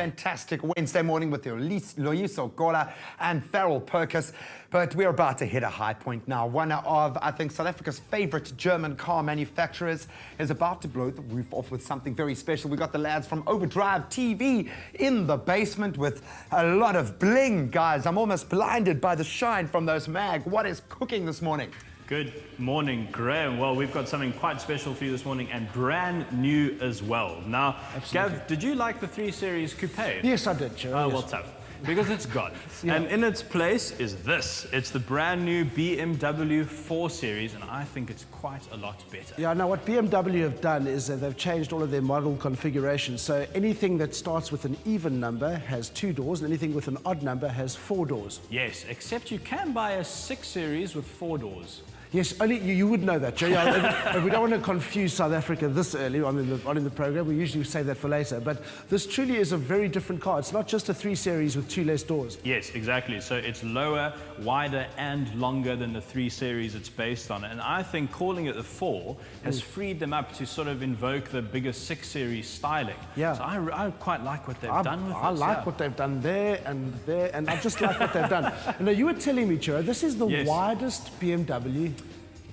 fantastic Wednesday morning with your Loyiso Gola and Farrell Perkis. But we're about to hit a high point now. One of, I think, South Africa's favorite German car manufacturers is about to blow the roof off with something very special. We got the lads from OverdriveTV in the basement with a lot of bling, guys. I'm almost blinded by the shine from those mag. What is cooking this morning? Good morning, Graham. Well, we've got something quite special for you this morning and brand new as well. Now, Absolutely. Gav, did you like the 3 Series Coupe? Yes, I did, Joe. Oh, yes. well, tough. Because it's gone. Yeah. And in its place is this. It's the brand new BMW 4 Series, and I think it's quite a lot better. Yeah, now what BMW have done is they've changed all of their model configurations. So anything that starts with an even number has 2 doors, and anything with an odd number has 4 doors. Yes, except you can buy a 6 Series with 4 doors. Yes, only you would know that, Joe. Yeah, we don't want to confuse South Africa this early on in the program. We usually save that for later. But this truly is a very different car. It's not just a 3 Series with 2 less doors. Yes, exactly. So it's lower, wider, and longer than the 3 Series it's based on. And I think calling it the 4 has freed them up to sort of invoke the bigger 6 Series styling. Yeah. So I quite like what they've done with this. I like what they've done there, and I just like what they've done. You know, you were telling me, Joe, this is the widest BMW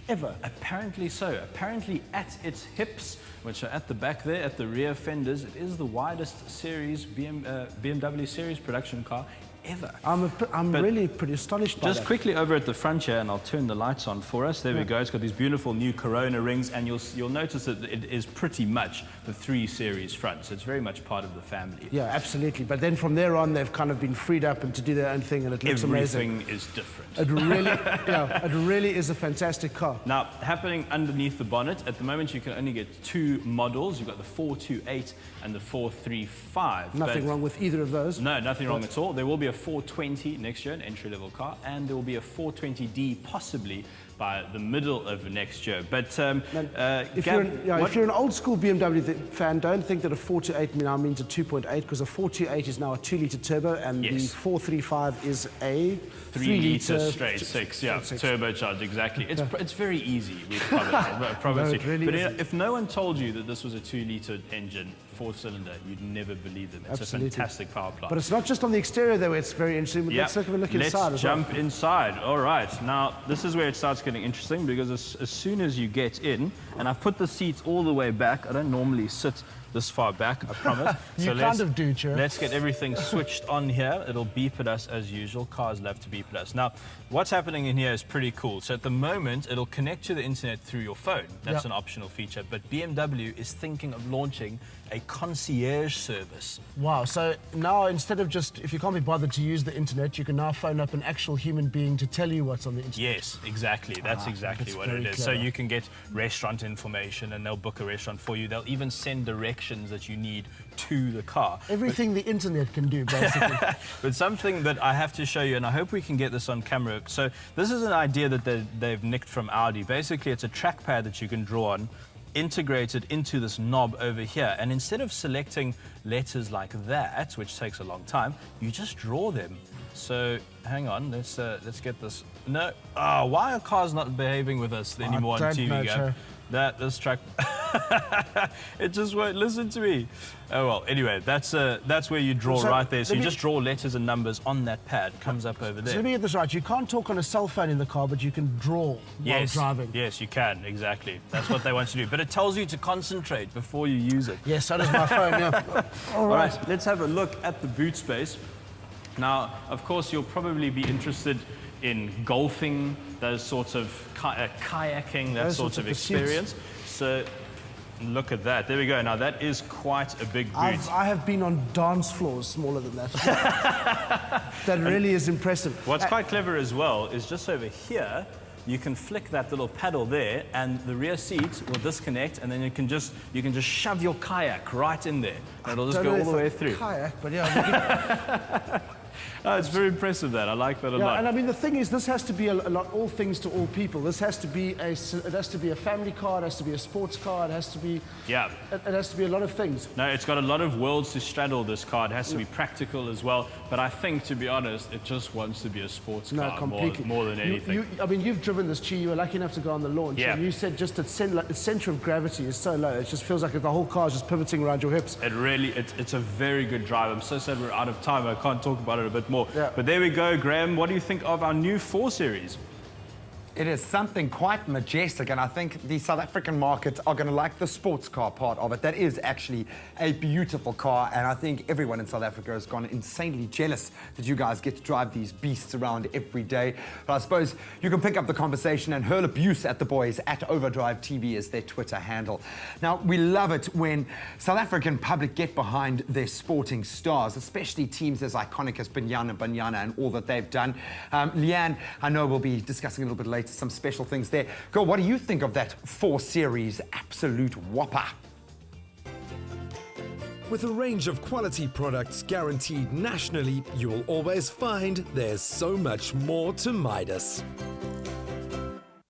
ever. Apparently so. Apparently at its hips, which are at the back there, at the rear fenders, it is the widest series BMW series production car ever. I'm really pretty astonished by that. Just quickly over at the front here, and I'll turn the lights on for us. There we go. It's got these beautiful new Corona rings, and you'll notice that it is pretty much the 3 Series front. So it's very much part of the family. Yeah, absolutely. But then from there on, they've kind of been freed up and to do their own thing, and it looks amazing. Everything is different. It really, yeah, it really is a fantastic car. Now, happening underneath the bonnet, at the moment you can only get 2 models. You've got the 428 and the 435. Nothing wrong with either of those. No, nothing wrong at all. There will be a 420 next year, an entry-level car, and there will be a 420D possibly by the middle of next year. But if you're an old school BMW fan, don't think that a 428 now means a 2.8, because a 428 is now a 2-litre turbo, and the 435 is a 3-litre straight 6, yeah, turbocharged, exactly. It's very easy, we promise you. Really but if no one told you that this was a 2-litre engine, 4-cylinder, you'd never believe them. It's a fantastic power plant. But it's not just on the exterior, though. It's very interesting. But let's have a look inside as well. Let's jump inside. All right. Now, this is where it starts getting interesting, because as soon as you get in, and I've put the seats all the way back. I don't normally sit this far back, I promise. You kind of do, Joe. Let's get everything switched on here. It'll beep at us as usual. Cars love to beep at us. Now, what's happening in here is pretty cool. So at the moment, it'll connect to the internet through your phone. That's an optional feature. But BMW is thinking of launching a concierge service. Wow, so now instead of just, if you can't be bothered to use the internet, you can now phone up an actual human being to tell you what's on the internet. Yes, exactly. That's exactly what it is. Clever. So you can get restaurant information, and they'll book a restaurant for you. They'll even send directions that you need to the car. Everything the internet can do, basically. But something that I have to show you, and I hope we can get this on camera. So this is an idea that they've nicked from Audi. Basically, it's a trackpad that you can draw on, integrated into this knob over here, and instead of selecting letters like that, which takes a long time, you just draw them. So hang on, let's get this. No, why are cars not behaving with us anymore on TV? Gab? This track, it just won't listen to me. Oh well. Anyway, that's where you draw right there. So you just draw letters and numbers on that pad. Comes up over there. So let me get this right. You can't talk on a cell phone in the car, but you can draw while driving. Yes, you can. Exactly. That's what they want you to do. But it tells you to concentrate before you use it. Yes, so does my phone. Yeah. All right. Let's have a look at the boot space. Now, of course, you'll probably be interested in golfing, those sorts of kayaking, that sort of experience. So look at that. There we go. Now, that is quite a big boot. I have been on dance floors smaller than that. That really is impressive. What's quite clever as well is just over here, you can flick that little paddle there, and the rear seat will disconnect, and then you can just shove your kayak right in there. And it'll just go all the way through. Kayak, but yeah. Oh, it's very impressive that. I like that a Yeah, lot. and I mean the thing is, this has to be a lot, all things to all people. This has to be it has to be a family car, it has to be a sports car, it has to be Yeah. it has to be a lot of things. No, it's got a lot of worlds to straddle, this car. It has to be practical as well. But I think, to be honest, it just wants to be a sports No, car completely. more than anything. I mean, you've driven this, Chi. You were lucky enough to go on the launch. Yeah. And you said just its center of gravity is so low. It just feels like the whole car is just pivoting around your hips. It really, it's a very good drive. I'm so sad we're out of time. I can't talk about it a bit more. Yeah. But there we go, Graham. What do you think of our new 4 Series? It is something quite majestic, and I think the South African market are going to like the sports car part of it. That is actually a beautiful car, and I think everyone in South Africa has gone insanely jealous that you guys get to drive these beasts around every day. But I suppose you can pick up the conversation and hurl abuse at the boys at OverdriveTV is their Twitter handle. Now, we love it when South African public get behind their sporting stars, especially teams as iconic as Banyana and all that they've done. Leigh-anne, I know we'll be discussing a little bit later some special things there. Girl, what do you think of that 4 Series absolute whopper? With a range of quality products guaranteed nationally, you will always find there's so much more to Midas.